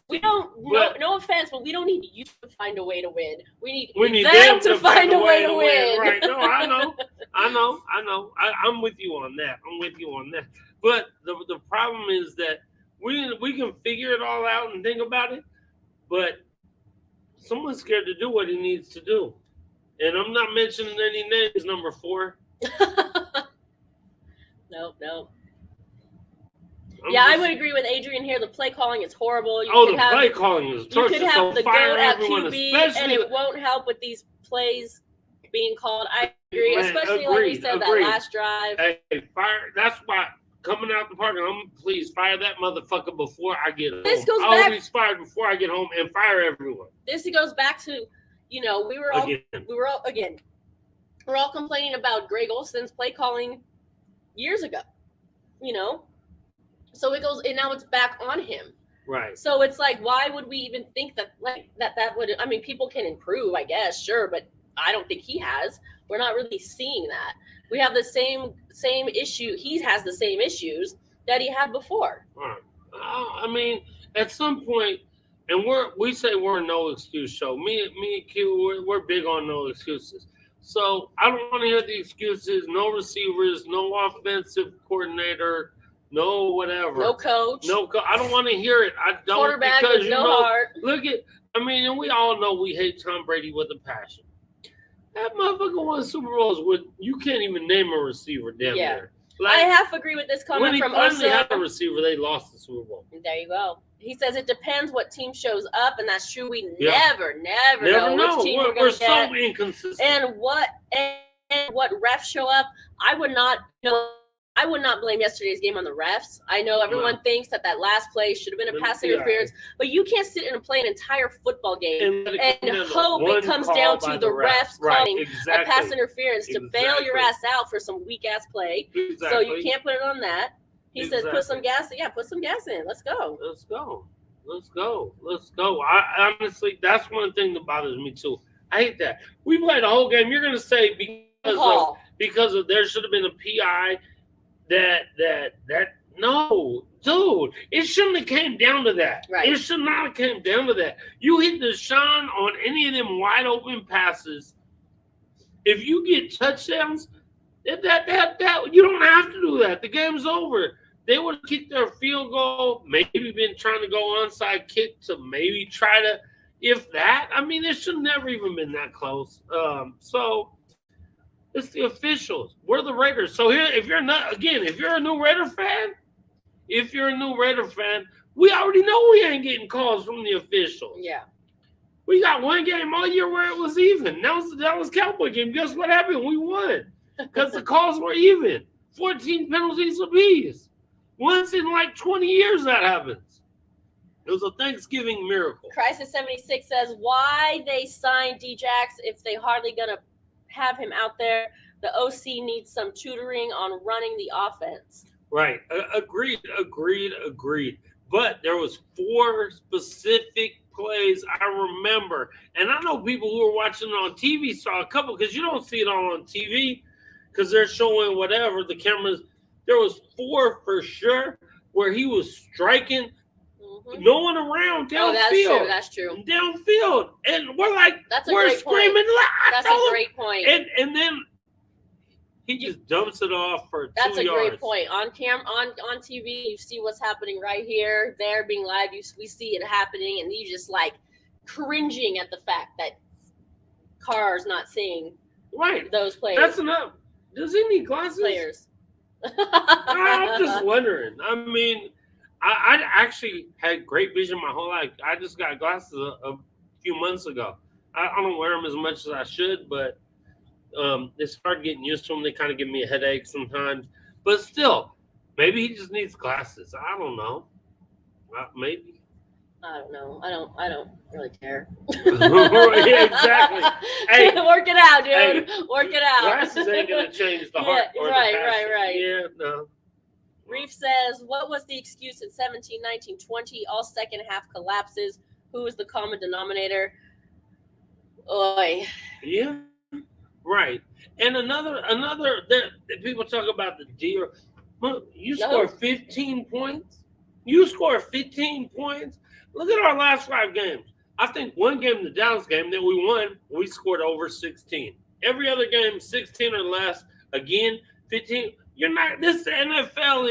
Speaker 6: we don't. No offense, but we don't need you to find a way to win. We need
Speaker 5: them
Speaker 6: them to find a way to win.
Speaker 5: Right? No, I know. I'm with you on that. But the problem is that we can figure it all out and think about it, but someone's scared to do what he needs to do. And I'm not mentioning any names, number 4.
Speaker 6: Nope. I would agree with Adrian here. The play calling is horrible.
Speaker 5: Play calling is atrocious.
Speaker 6: You could have
Speaker 5: so
Speaker 6: the
Speaker 5: fire
Speaker 6: goat at
Speaker 5: everyone,
Speaker 6: QB, and it won't help with these plays being called. I agree, especially like we said, that last drive.
Speaker 5: Hey, fire! That's why coming out the parking lot, please fire that motherfucker before I get home.
Speaker 6: This goes
Speaker 5: I'll
Speaker 6: back.
Speaker 5: be fired before I get home and fire everyone.
Speaker 6: This goes back to, we're all complaining about Greg Olson's play calling years ago. So it goes, and now it's back on him.
Speaker 5: Right.
Speaker 6: So it's like, why would we even think that that would? I mean, people can improve, I guess, sure, but I don't think he has. We're not really seeing that. We have the same issue. He has the same issues that he had before.
Speaker 5: Right. I mean, at some point, and we say we're a no excuse show. Me and Q, we're big on no excuses. So I don't want to hear the excuses. No receivers, no offensive coordinator, no whatever.
Speaker 6: No coach.
Speaker 5: I don't want to hear it. I don't.
Speaker 6: Quarterback
Speaker 5: because
Speaker 6: with no heart.
Speaker 5: And we all know we hate Tom Brady with a passion. That motherfucker won Super Bowls with, you can't even name a receiver damn near.
Speaker 6: I half agree with this comment from
Speaker 5: When he finally
Speaker 6: Osa.
Speaker 5: had a receiver, they lost the Super Bowl.
Speaker 6: There you go. He says it depends what team shows up, and that's true. We
Speaker 5: never
Speaker 6: know which team we're
Speaker 5: we're
Speaker 6: going to get.
Speaker 5: so inconsistent.
Speaker 6: And what refs show up, I would not blame yesterday's game on the refs. I know everyone thinks that last play should have been a pass interference, but you can't sit and play an entire football game and hope it comes down to the refs calling a pass interference to bail your ass out for some weak ass play.
Speaker 5: Exactly.
Speaker 6: So you can't put it on that. He says, put some gas in. Yeah, put some gas in. Let's go.
Speaker 5: I honestly, that's one thing that bothers me too. I hate that. We played the whole game. You're going to say because of there should have been a PI that no, dude, it shouldn't have came down to that.
Speaker 6: Right.
Speaker 5: It should not have came down to that. You hit Deshaun on any of them wide open passes. If you get touchdowns, that you don't have to do that. The game's over. They would have kicked their field goal, maybe been trying to go onside kick to maybe try to, if that. I mean, it should never even been that close. So it's the officials. We're the Raiders. So here, if you're a new Raider fan, we already know we ain't getting calls from the officials.
Speaker 6: Yeah.
Speaker 5: We got one game all year where it was even. That was Cowboy game. Guess what happened? We won because the calls were even. 14 penalties apiece. Once in like 20 years that happens. It was a Thanksgiving miracle.
Speaker 6: Crisis 76 says, why they signed D-Jax if they hardly going to have him out there? The OC needs some tutoring on running the offense.
Speaker 5: Right. Agreed. But there was 4 specific plays I remember. And I know people who were watching it on TV saw a couple, because you don't see it all on TV because they're showing whatever, the cameras. There was 4 for sure where he was striking. No one around downfield.
Speaker 6: That's true.
Speaker 5: Downfield. And we're like, we're screaming.
Speaker 6: That's a great point.
Speaker 5: And then he just dumps it off for 2 yards.
Speaker 6: That's a great point. On TV, you see what's happening right here. There, being live, we see it happening, and you just like cringing at the fact that Carr's not seeing those players.
Speaker 5: That's enough. Does he need glasses?
Speaker 6: Players.
Speaker 5: I'm just wondering. I mean, I actually had great vision my whole life. I just got glasses a few months ago. I don't wear them as much as I should, but it's hard getting used to them. They kind of give me a headache sometimes. But still, maybe he just needs glasses. I don't know. Maybe.
Speaker 6: I don't know. I don't really care.
Speaker 5: Yeah, exactly. Hey,
Speaker 6: work it out, dude. Work it out.
Speaker 5: Glasses ain't gonna change the heart. Or
Speaker 6: right,
Speaker 5: the passion.
Speaker 6: right.
Speaker 5: Yeah, no.
Speaker 6: Reef says, what was the excuse in 17, 19, 20? All second half collapses. Who is the common denominator? Oy.
Speaker 5: Yeah, right. And another people talk about the deer. You score 15 points. You score 15 points. Look at our last 5 games. I think one game, the Dallas game that we won, we scored over 16. Every other game, 16 or less. Again, 15. You're not, this NFL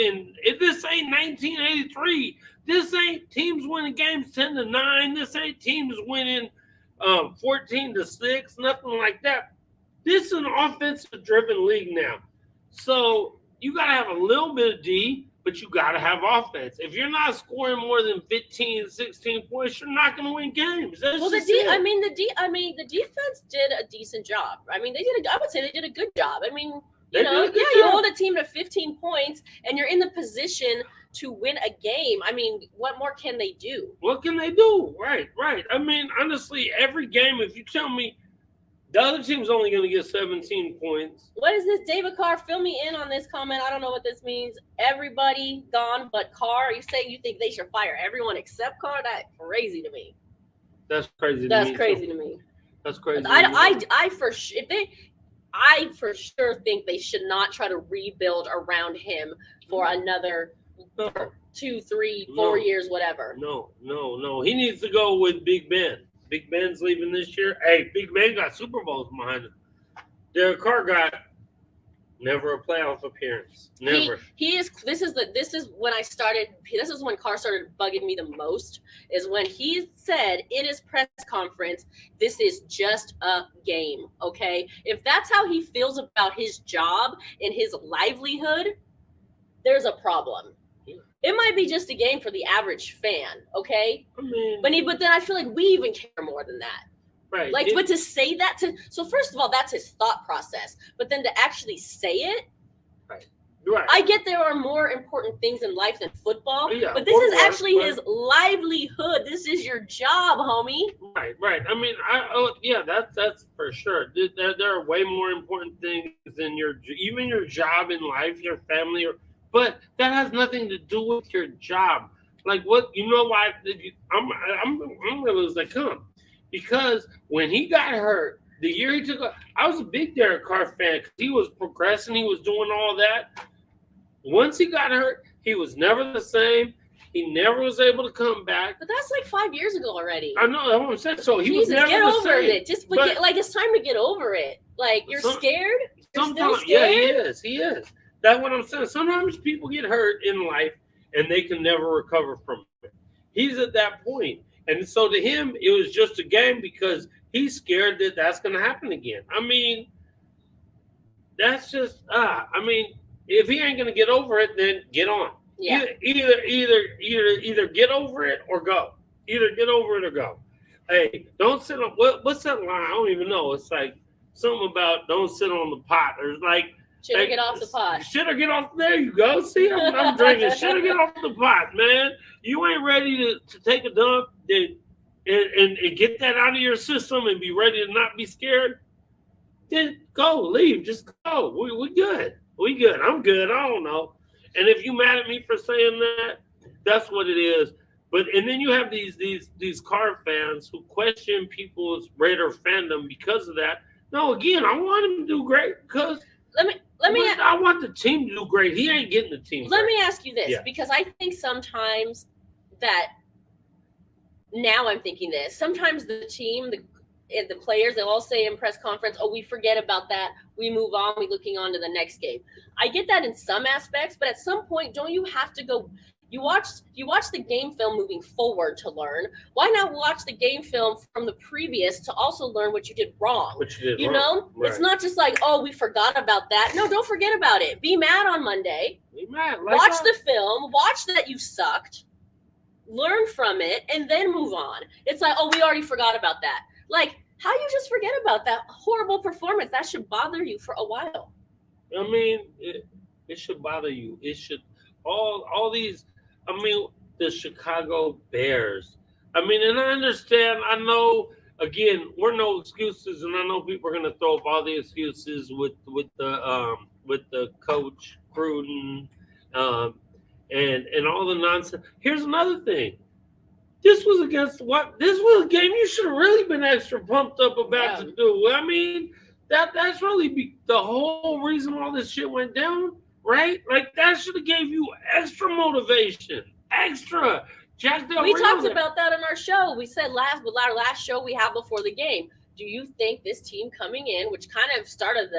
Speaker 5: this ain't 1983. This ain't teams winning games 10-9. This ain't teams winning 14-6, nothing like that. This is an offensive driven league now. So you got to have a little bit of D, but you got to have offense. If you're not scoring more than 15, 16 points, you're not going to win games. The defense did a decent job. I mean, I would say they did a good job. I mean, you hold a team to 15 points and you're in the position to win a game. I mean, what more can they do? What can they do? Right. I mean, honestly, every game, if you tell me the other team's only going to get 17 points.
Speaker 6: What is this? David Carr, fill me in on this comment. I don't know what this means. Everybody gone but Carr. You say you think they should fire everyone except Carr? That's crazy to me.
Speaker 5: That's crazy to me.
Speaker 6: That's crazy to me.
Speaker 5: That's crazy.
Speaker 6: I for sure think they should not try to rebuild around him for another 2, 3, 4 years, whatever.
Speaker 5: No. He needs to go with Big Ben. Big Ben's leaving this year. Hey, Big Ben got Super Bowls behind him. Derek Carr got never a playoff appearance. Never.
Speaker 6: This is when Carr started bugging me the most, is when he said in his press conference, this is just a game, okay? If that's how he feels about his job and his livelihood, there's a problem. It might be just a game for the average fan, okay?
Speaker 5: I mean,
Speaker 6: but then I feel like we even care more than that.
Speaker 5: Right.
Speaker 6: But to say that so first of all, that's his thought process. But then to actually say it,
Speaker 5: right.
Speaker 6: I get there are more important things in life than football, but this is actually his livelihood. This is your job, homie.
Speaker 5: Right. I mean, that's for sure. There are way more important things than even your job in life, your family, but that has nothing to do with your job. Like what? You know why? I'm gonna lose that come. Because when he got hurt, the year he took, I was a big Derek Carr fan because he was progressing, he was doing all that. Once he got hurt, he was never the same. He never was able to come back.
Speaker 6: But that's like 5 years ago already.
Speaker 5: I know, that's what I'm saying. So he was never the same.
Speaker 6: Get over it. It's time to get over it. Like, you're scared? You're still scared?
Speaker 5: Yeah, he is. That's what I'm saying. Sometimes people get hurt in life and they can never recover from it. He's at that point. And so to him, it was just a game because he's scared that that's going to happen again. I mean, that's just, if he ain't going to get over it, then get on. Yeah. Either get over it or go. Either get over it or go. Hey, don't sit on, what's that line? I don't even know. It's like something about don't sit on the pot. Or like,
Speaker 6: shit or get off the pot.
Speaker 5: Shit or get off. There you go. See, I'm drinking. Shit or get off the pot, man. You ain't ready to take a dump and get that out of your system and be ready to not be scared. Then go, leave. Just go. We good. We good. I'm good. I don't know. And if you mad at me for saying that, that's what it is. and then you have these Card fans who question people's Raider fandom because of that. No, again, I want him to do great because I want the team to do great. He ain't getting the team.
Speaker 6: Let me ask you this, because I think sometimes that now I'm thinking this. Sometimes the team, the players, they'll all say in press conference, "Oh, we forget about that. We move on. We're looking on to the next game." I get that in some aspects, but at some point, don't you have to go? You watch the game film moving forward to learn. Why not watch the game film from the previous to also learn what you did wrong? You know, it's not just like, oh, we forgot about that. No, don't forget about it. Be mad on Monday.
Speaker 5: Be mad.
Speaker 6: Watch the film. Watch that you sucked. Learn from it, and then move on. It's like, oh, we already forgot about that. Like, how you just forget about that horrible performance? That should bother you for a while.
Speaker 5: I mean, it should bother you. It should all these. I mean, the Chicago Bears. I mean, and I understand. I know. Again, we're no excuses, and I know people are going to throw up all the excuses with the coach Gruden, and all the nonsense. Here's another thing. This was this was a game you should have really been extra pumped up about to do. I mean, that's really the whole reason all this shit went down. Right? Like, that should have gave you extra motivation. Extra.
Speaker 6: We talked about that on our show. We said our last show we had before the game. Do you think this team coming in, which kind of started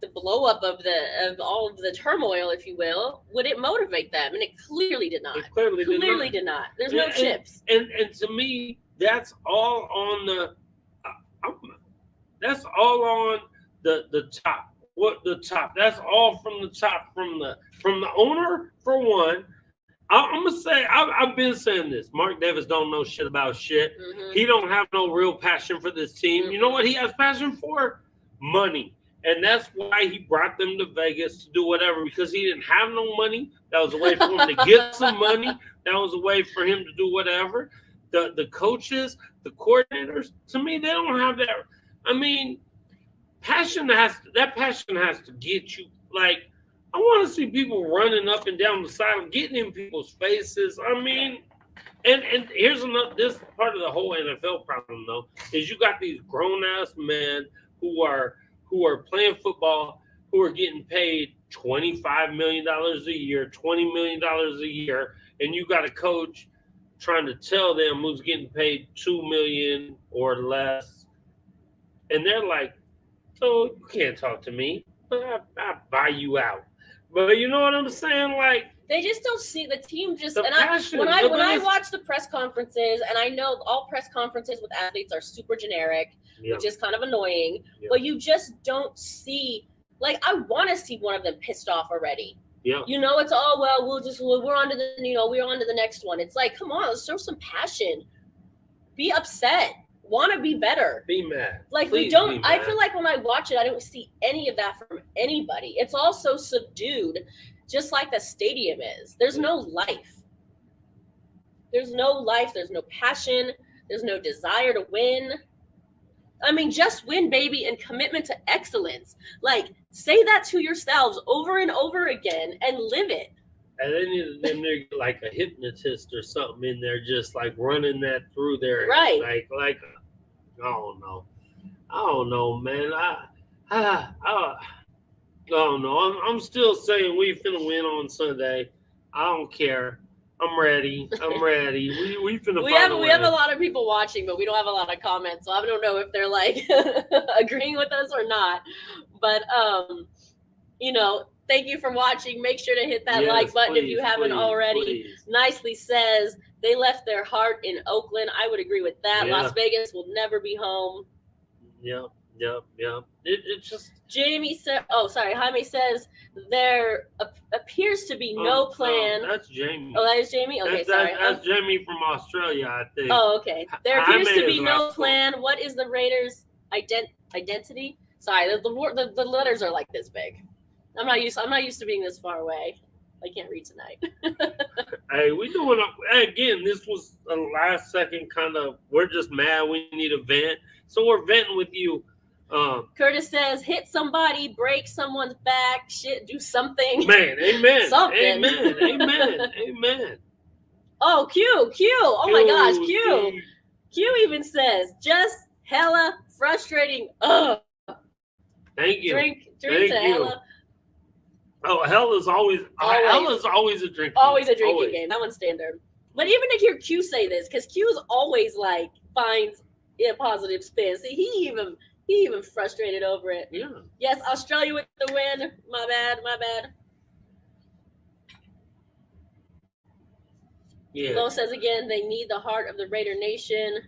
Speaker 6: the blow up of all of the turmoil, if you will, would it motivate them? And it clearly did not. It clearly did not. There's no chips.
Speaker 5: And to me, that's all on the top. What the top? That's all from the top, from the owner for one. I'm gonna say I've been saying this. Mark Davis don't know shit about shit. Mm-hmm. He don't have no real passion for this team. Mm-hmm. You know what he has passion for? Money, and that's why he brought them to Vegas to do whatever, because he didn't have no money. That was a way for him to get some money. That was a way for him to do whatever. The coaches, the coordinators, to me, they don't have that. I mean. Passion has to get you. Like, I want to see people running up and down the side, getting in people's faces. I mean, and here's this part of the whole NFL problem though, is you got these grown ass men who are playing football, who are getting paid $25 million a year, $20 million a year, and you got a coach trying to tell them who's getting paid $2 million or less, and they're like, "So you can't talk to me. I buy you out." But you know what I'm saying? Like,
Speaker 6: they just don't see the team. When I watch the press conferences, and I know all press conferences with athletes are super generic, which is kind of annoying. But you just don't see. Like, I want to see one of them pissed off already.
Speaker 5: Yeah.
Speaker 6: You know, it's we're on to the next one. It's like, come on, let's show some passion. Be upset. Want to be better.
Speaker 5: Be mad.
Speaker 6: Like, we don't. I feel like when I watch it, I don't see any of that from anybody. It's all so subdued, just like the stadium is. There's no life. There's no life. There's no passion. There's no desire to win. I mean, just win, baby, and commitment to excellence. Like, say that to yourselves over and over again and live it.
Speaker 5: And then they're like a hypnotist or something in there, just like running that through there.
Speaker 6: Right.
Speaker 5: Like, I don't know, man. I don't know. I'm still saying we finna win on Sunday. I don't care. I'm ready. We finna.
Speaker 6: We have a lot of people watching, but we don't have a lot of comments, so I don't know if they're like agreeing with us or not. But thank you for watching. Make sure to hit that like button if you haven't already. Please. Nicely says they left their heart in Oakland. I would agree with that. Yeah. Las Vegas will never be home.
Speaker 5: Yep. It just.
Speaker 6: Jamie said, Jaime says there appears to be no plan.
Speaker 5: That's Jamie.
Speaker 6: Oh, that is Jamie? Okay, sorry.
Speaker 5: That's Jamie from Australia, I think.
Speaker 6: Oh, okay. There appears to be no plan. What is the Raiders' identity? Sorry, the letters are like this big. I'm not used to being this far away. I can't read tonight.
Speaker 5: Hey, again, this was a last second kind of, we're just mad, we need a vent. So we're venting with you.
Speaker 6: Curtis says, hit somebody, break someone's back, shit, do something.
Speaker 5: Man, amen.
Speaker 6: Something.
Speaker 5: Amen.
Speaker 6: Oh, Q. Oh my gosh, Q. Q even says, just hella frustrating. Ugh.
Speaker 5: Thank you.
Speaker 6: Drink
Speaker 5: Thank
Speaker 6: to
Speaker 5: you.
Speaker 6: hella.
Speaker 5: Oh, hell is always a drinking.
Speaker 6: Always a drinking game. That one's standard. But even to hear Q say this, because Q's always like finds a positive spin. See, he even frustrated over it.
Speaker 5: Yeah.
Speaker 6: Yes, Australia with the win. My bad.
Speaker 5: Yeah.
Speaker 6: Lo says again, they need the heart of the Raider Nation.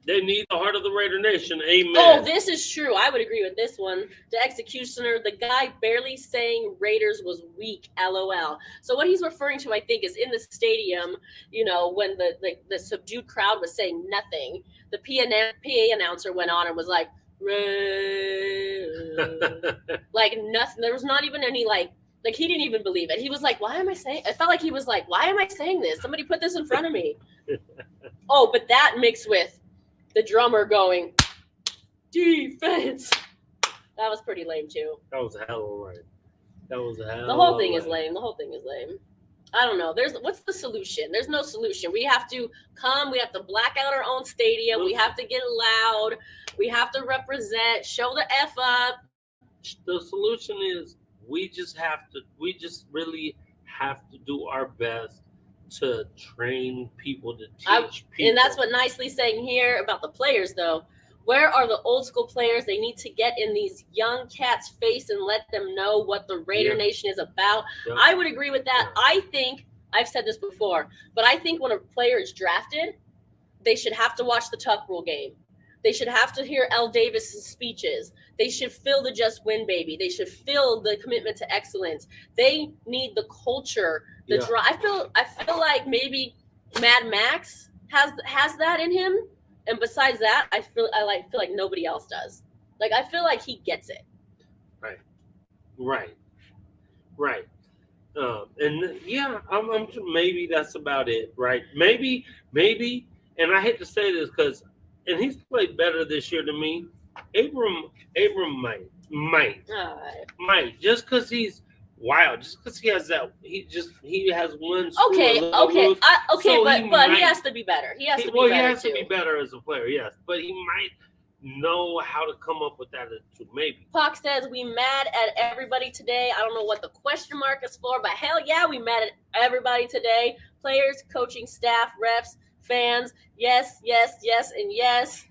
Speaker 5: They need the heart of the Raider Nation. Amen.
Speaker 6: Oh, this is true. I would agree with this one. The executioner, the guy barely saying Raiders was weak, LOL. So what he's referring to, I think, is in the stadium, you know, when the subdued crowd was saying nothing, the PA announcer went on and was like, like nothing. There was not even any like he didn't even believe it. He was like, why am I saying? I felt like he was like, why am I saying this? Somebody put this in front of me. Oh, but that mixed with the drummer going, defense. That was pretty lame too.
Speaker 5: That was a hell of a right.
Speaker 6: The whole thing is lame. I don't know. What's the solution? There's no solution. We have to black out our own stadium. We have to get loud. We have to represent, show the F up.
Speaker 5: The solution is we just really have to do our best to train people, to teach people.
Speaker 6: And that's what Nicely's saying here about the players, though. Where are the old school players? They need to get in these young cats' face and let them know what the Raider Nation is about. Yeah. I would agree with that. Yeah. I think, I've said this before, but I think when a player is drafted, they should have to watch the Tuck Rule game. They should have to hear L. Davis's speeches. They should feel the Just Win baby. They should feel the commitment to excellence. They need the culture, the drive. I feel like maybe Mad Max has that in him, and besides that, I feel like nobody else does. Like I feel like he gets it.
Speaker 5: Right. And yeah, I'm sure maybe that's about it. Right? Maybe. And I hate to say this because. And he's played better this year than me. Abram might. Just because he's wild. Just because he has that. He has one.
Speaker 6: Okay.
Speaker 5: So
Speaker 6: but he has to be better. He has to be
Speaker 5: better as a player. Yes, but he might know how to come up with that too. Maybe.
Speaker 6: Pac says we mad at everybody today. I don't know what the question mark is for, but hell yeah, we mad at everybody today. Players, coaching staff, refs. Fans, yes, and yes.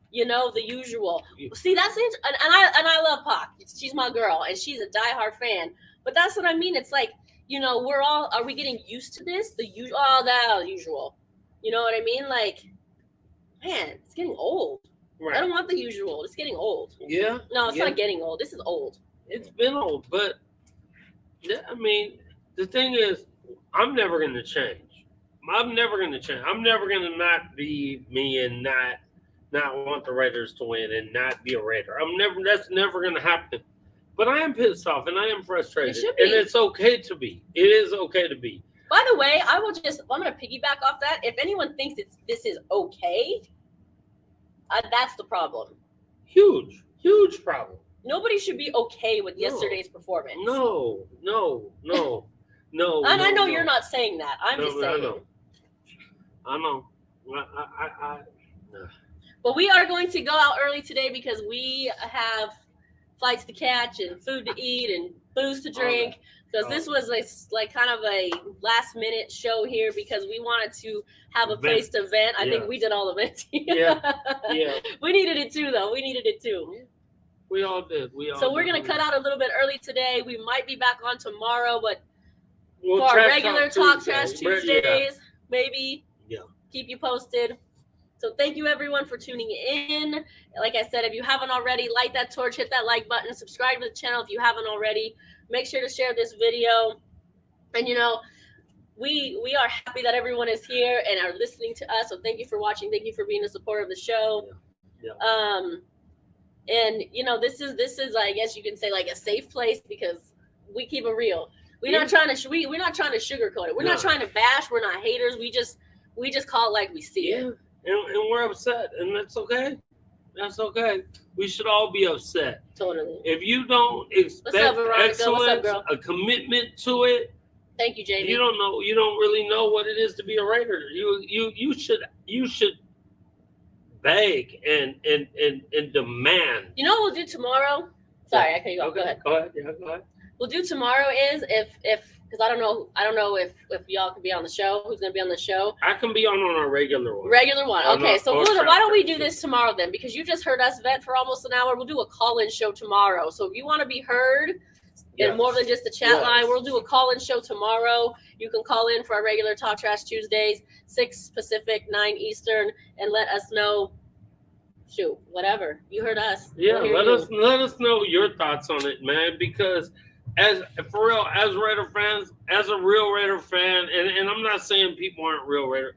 Speaker 6: You know the usual. See, that's it. And I love Pac. She's my girl, and she's a diehard fan. But that's what I mean. It's like, you know, are we getting used to this? The usual. You know what I mean? Like, man, it's getting old. Right. I don't want the usual. It's getting old.
Speaker 5: Yeah.
Speaker 6: No, it's not getting old. This is old.
Speaker 5: It's been old, but I mean, the thing is, I'm never going to change. I'm never going to change. I'm never going to not be me and not want the Raiders to win and not be a Raider. That's never going to happen. But I am pissed off and I am frustrated.
Speaker 6: You should be.
Speaker 5: And it's okay to be. It is okay to be.
Speaker 6: By the way, I'm going to piggyback off that. If anyone thinks this is okay, that's the problem.
Speaker 5: Huge problem.
Speaker 6: Nobody should be okay with yesterday's performance.
Speaker 5: No.
Speaker 6: And I know you're not saying that. I'm just saying.
Speaker 5: I know.
Speaker 6: But we are going to go out early today because we have flights to catch and food to eat and booze to drink. Because this was like kind of a last minute show here because we wanted to have a place to vent. I think we did all the venting. Yeah. We needed it too, though.
Speaker 5: We all did.
Speaker 6: So we're going to cut out a little bit early today. We might be back on tomorrow, but for our regular Talk Trash Tuesdays, maybe.
Speaker 5: Yeah.
Speaker 6: Keep you posted. So thank you everyone for tuning in. Like I said, if you haven't already, light that torch, hit that like button, subscribe to the channel if you haven't already. Make sure to share this video. And you know, we are happy that everyone is here and are listening to us. So thank you for watching. Thank you for being a supporter of the show.
Speaker 5: Yeah.
Speaker 6: And you know, this is I guess you can say like a safe place because we keep it real. We're not trying to sugarcoat it. We're not trying to bash. We're not haters. We just call it like we see it.
Speaker 5: And we're upset, and that's okay. That's okay. We should all be upset.
Speaker 6: Totally.
Speaker 5: If you don't expect excellence, a commitment to it,
Speaker 6: Thank you, JD.
Speaker 5: You don't know. You don't really know what it is to be a Raider. You should beg and demand.
Speaker 6: You know what we'll do tomorrow? Sorry, I cut you off. Go ahead.
Speaker 5: Go ahead. Yeah, go ahead.
Speaker 6: We'll do tomorrow is if because I don't know if y'all can be on the show. Who's gonna be on the show?
Speaker 5: I can be on our regular one.
Speaker 6: Regular one. Okay, so why don't we do this tomorrow then? Because you just heard us vent for almost an hour. We'll do a call-in show tomorrow. So if you want to be heard, and more than just the chat line, we'll do a call-in show tomorrow. You can call in for our regular Talk Trash Tuesdays, 6 Pacific, 9 Eastern, and let us know. Shoot, whatever. You heard us.
Speaker 5: Yeah, let us know your thoughts on it, man. Because as Raider fans, as a real Raider fan, and I'm not saying people aren't real Raider,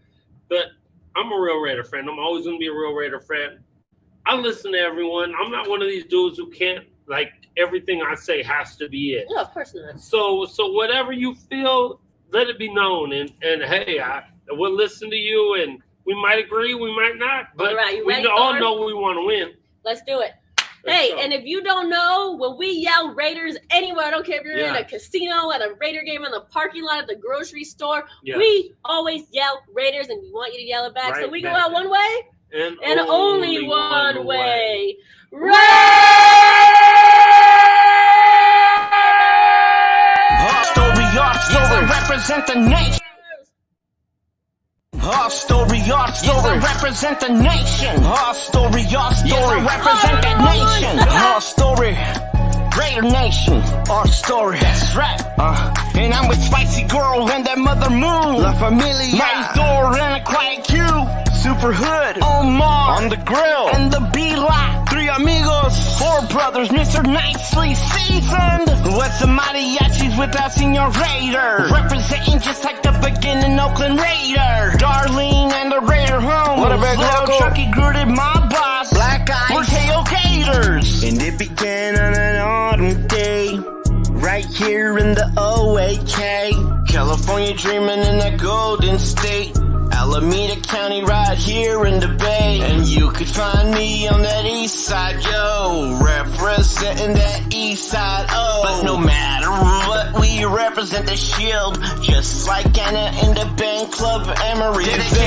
Speaker 5: but I'm a real Raider fan. I'm always gonna be a real Raider fan. I listen to everyone. I'm not one of these dudes who can't everything I say has to be it.
Speaker 6: Yeah, of course not.
Speaker 5: So whatever you feel, let it be known. And hey, we'll listen to you, and we might agree, we might not, but we all know we want to win.
Speaker 6: Let's do it. Hey, and if you don't know, when we yell Raiders anywhere, I don't care if you're in a casino, at a Raider game, in the parking lot, at the grocery store, we always yell Raiders, and we want you to yell it back. So we go out one way, and only one way. Raiders!
Speaker 7: Story, represent the nation. Our story, represent the nation. Our story, represent the nation. Our story, Raider Nation. Our story, that's right. And I'm with Spicy Girl and that Mother Moon. La Familia, Nice Thor and a Quiet Q. Super Hood, OMAR on the grill, and the B-Lot. 3 amigos, 4 brothers, Mr. Nicely Seasoned. What's the mariachis without Senior Raider? Representing just like the beginning Oakland Raider. Darlene and the Raider home. What about Little Chucky Gruded, my boss. Black Eyes, we're tailgaters. And it began on an autumn day, right here in the OAK. California dreaming in that Golden State. Alameda County right here in the Bay. And you could find me on that east side, yo, representing that east side, But no matter what, we represent the shield, just like Anna in the band club Emery.